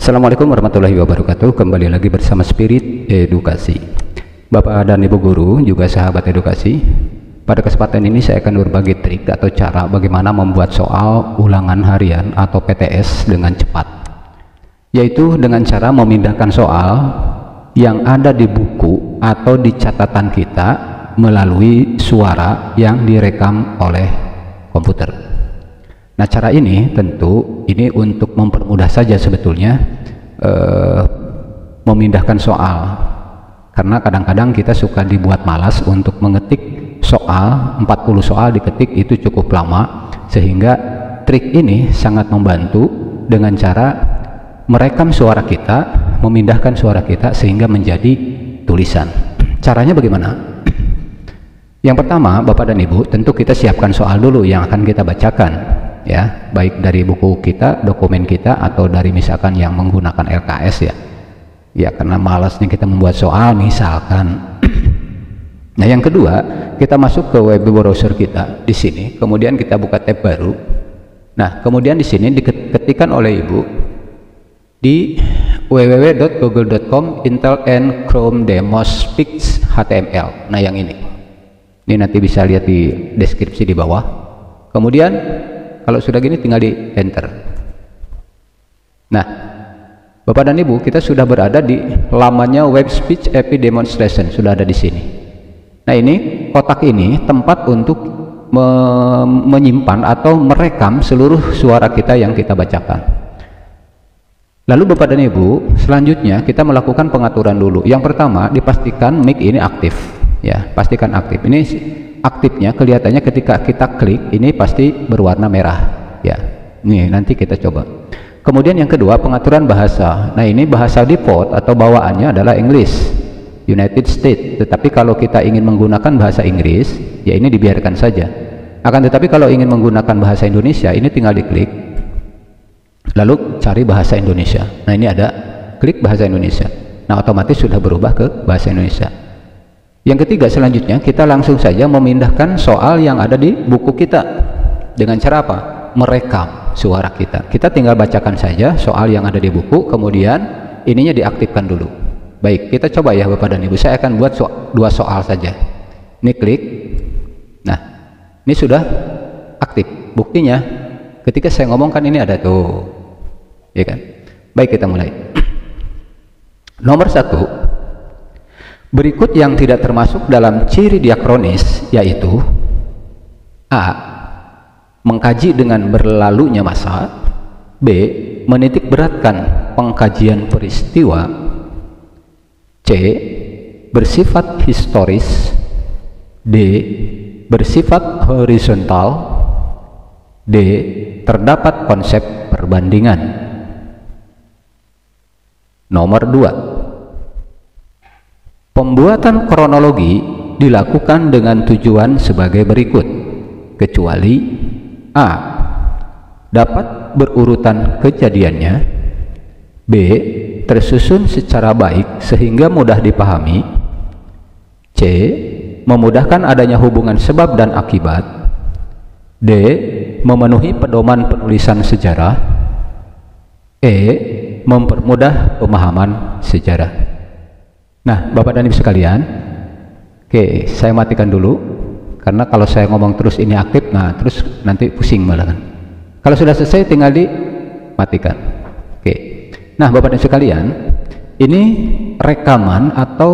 Assalamualaikum warahmatullahi wabarakatuh. Kembali lagi bersama Spirit Edukasi. Bapak dan Ibu guru, juga sahabat edukasi, pada kesempatan ini saya akan berbagi trik atau cara bagaimana membuat soal ulangan harian atau PTS dengan cepat, yaitu dengan cara memindahkan soal yang ada di buku atau di catatan kita melalui suara yang direkam oleh komputer. Nah, cara ini tentu ini untuk mempermudah saja sebetulnya memindahkan soal, karena kadang-kadang kita suka dibuat malas untuk mengetik soal. 40 soal diketik itu cukup lama, sehingga trik ini sangat membantu dengan cara merekam suara kita, memindahkan suara kita sehingga menjadi tulisan. Caranya bagaimana? Yang pertama, Bapak dan Ibu, tentu kita siapkan soal dulu yang akan kita bacakan, ya, baik dari buku kita, dokumen kita, atau dari misalkan yang menggunakan LKS, ya karena malasnya kita membuat soal misalkan. Nah, yang kedua, kita masuk ke web browser kita di sini, kemudian kita buka tab baru. Nah, kemudian di sini diketikkan oleh Ibu di www.google.com Intel and Chrome Demos Fix HTML. Nah, yang ini nanti bisa lihat di deskripsi di bawah. Kemudian kalau sudah gini tinggal di enter. Nah, Bapak dan Ibu, kita sudah berada di lamannya Web Speech API Demonstration, sudah ada di sini. Nah, ini kotak ini tempat untuk menyimpan atau merekam seluruh suara kita yang kita bacakan. Lalu Bapak dan Ibu, selanjutnya kita melakukan pengaturan dulu. Yang pertama, dipastikan mic ini aktif, ya, pastikan aktif. Ini aktifnya kelihatannya ketika kita klik ini pasti berwarna merah, ya. Nih, nanti kita coba. Kemudian yang kedua, pengaturan bahasa. Nah, ini bahasa default atau bawaannya adalah English United States, tetapi kalau kita ingin menggunakan bahasa Inggris, ya ini dibiarkan saja. Akan tetapi kalau ingin menggunakan bahasa Indonesia, ini tinggal diklik lalu cari bahasa Indonesia. Nah, ini ada klik bahasa Indonesia. Nah, otomatis sudah berubah ke bahasa Indonesia. Yang ketiga, selanjutnya kita langsung saja memindahkan soal yang ada di buku kita. Dengan cara apa? Merekam suara kita. Kita tinggal bacakan saja soal yang ada di buku, kemudian ininya diaktifkan dulu. Baik, kita coba ya Bapak dan Ibu. Saya akan buat dua soal saja. Ini klik. Nah, ini sudah aktif. Buktinya ketika saya ngomongkan ini ada tuh, ya kan? Baik, kita mulai. Nomor 1, berikut yang tidak termasuk dalam ciri diakronis, yaitu A. Mengkaji dengan berlalunya masa, B. Menitik beratkan pengkajian peristiwa, C. Bersifat historis, D. Bersifat horizontal, D. Terdapat konsep perbandingan. Nomor 2, pembuatan kronologi dilakukan dengan tujuan sebagai berikut, kecuali A. Dapat berurutan kejadiannya, B. Tersusun secara baik sehingga mudah dipahami, C. Memudahkan adanya hubungan sebab dan akibat, D. Memenuhi pedoman penulisan sejarah, E. Mempermudah pemahaman sejarah. Nah, Bapak dan Ibu sekalian, oke, saya matikan dulu, karena kalau saya ngomong terus ini aktif, nah terus nanti pusing malah kan. Kalau sudah selesai tinggal dimatikan. Oke. Nah, Bapak dan Ibu sekalian, ini rekaman atau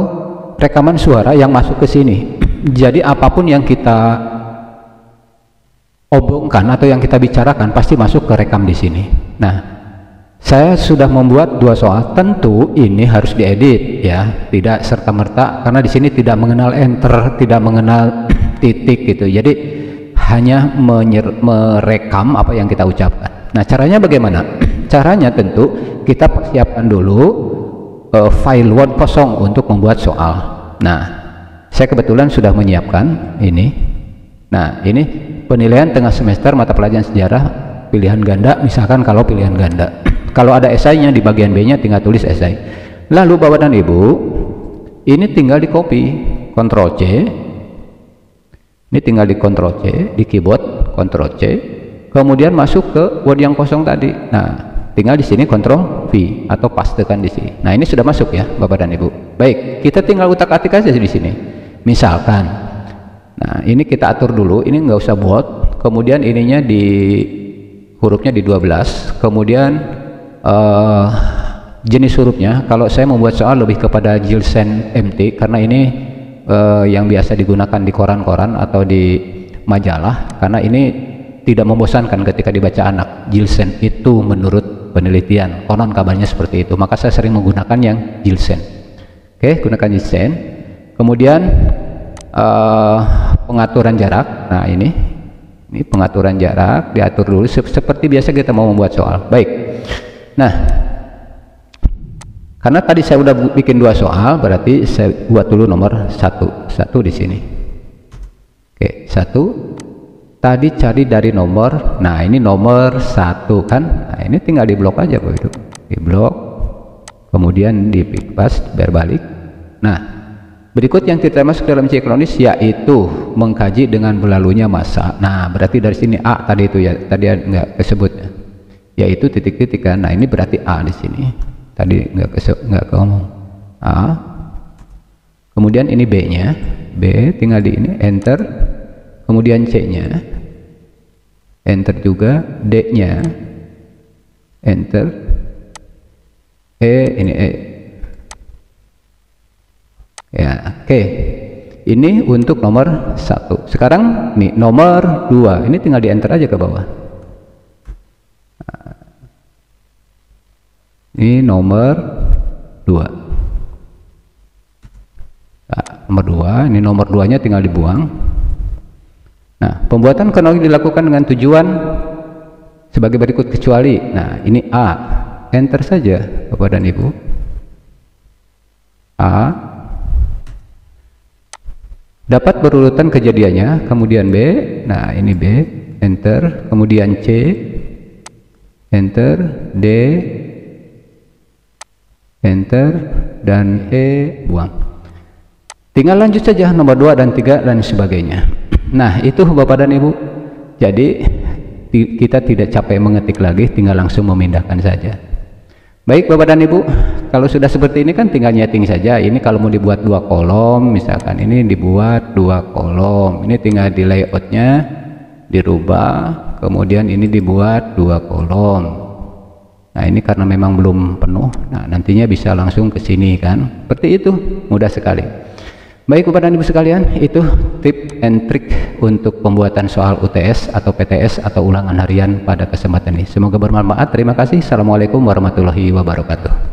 rekaman suara yang masuk ke sini. Jadi apapun yang kita obongkan atau yang kita bicarakan pasti masuk ke rekam di sini. Nah, saya sudah membuat dua soal. Tentu ini harus diedit, ya, tidak serta-merta, karena di sini tidak mengenal enter, tidak mengenal titik gitu. Jadi hanya merekam apa yang kita ucapkan. Nah, caranya bagaimana? Caranya tentu kita persiapkan dulu file Word kosong untuk membuat soal. Nah, saya kebetulan sudah menyiapkan ini. Nah, ini penilaian tengah semester mata pelajaran sejarah pilihan ganda, misalkan kalau pilihan ganda. Kalau ada esainya di bagian B-nya tinggal tulis esai. Lalu Bapak dan Ibu, ini tinggal di copy, Ctrl C. Ini tinggal di Ctrl C di keyboard, Ctrl C. Kemudian masuk ke Word yang kosong tadi. Nah, tinggal di sini Ctrl V atau pastekan di sini. Nah, ini sudah masuk ya Bapak dan Ibu. Baik, kita tinggal utak-atik aja di sini. Misalkan, nah ini kita atur dulu, ini nggak usah bold, kemudian ininya di hurufnya di 12, kemudian jenis hurufnya, kalau saya membuat soal lebih kepada Gilsen MT karena ini yang biasa digunakan di koran-koran atau di majalah, karena ini tidak membosankan ketika dibaca anak. Gilsen itu menurut penelitian, konon kabarnya seperti itu, maka saya sering menggunakan yang Gilsen. Oke, gunakan Gilsen. Kemudian pengaturan jarak. Nah, ini pengaturan jarak diatur dulu seperti biasa kita mau membuat soal. Baik. Nah, karena tadi saya udah bikin 2 soal, berarti saya buat dulu nomor 1 di sini. Oke, 1. Tadi cari dari nomor, nah ini nomor 1 kan, nah ini tinggal di blok aja begitu, di blok, kemudian di pick paste biar balik. Nah, berikut yang kita masuk dalam C kronis yaitu mengkaji dengan berlalunya masa. Nah, berarti dari sini A tadi itu ya, tadi nggak disebut, yaitu titik-titik kan. Nah, ini berarti A di sini. Tadi nggak ngomong A. Kemudian ini B-nya, B tinggal di ini enter. Kemudian C-nya enter juga, D-nya enter, E ini E. Ya, oke. Ini untuk nomor 1. Sekarang nih nomor 2. Ini tinggal di enter aja ke bawah. Ini nomor 2. Nah, nomor 2, ini nomor 2-nya tinggal dibuang. Nah, pembuatan kronologi dilakukan dengan tujuan sebagai berikut kecuali. Nah, ini A. Enter saja Bapak dan Ibu. A. Dapat berurutan kejadiannya, kemudian B. Nah, ini B. Enter, kemudian C. Enter, D. Enter, dan E buang. Tinggal lanjut saja nomor 2 dan 3 dan sebagainya. Nah, itu Bapak dan Ibu. Jadi kita tidak capek mengetik lagi, tinggal langsung memindahkan saja. Baik Bapak dan Ibu, kalau sudah seperti ini kan tinggal nyeting saja. Ini kalau mau dibuat 2 kolom, misalkan ini dibuat 2 kolom, ini tinggal di layoutnya dirubah, kemudian ini dibuat 2 kolom. Nah, ini karena memang belum penuh, nah nantinya bisa langsung ke sini kan, seperti itu, mudah sekali. Baik Bapak dan Ibu sekalian, itu tip and trick untuk pembuatan soal UTS atau PTS atau ulangan harian pada kesempatan ini. Semoga bermanfaat. Terima kasih. Assalamualaikum warahmatullahi wabarakatuh.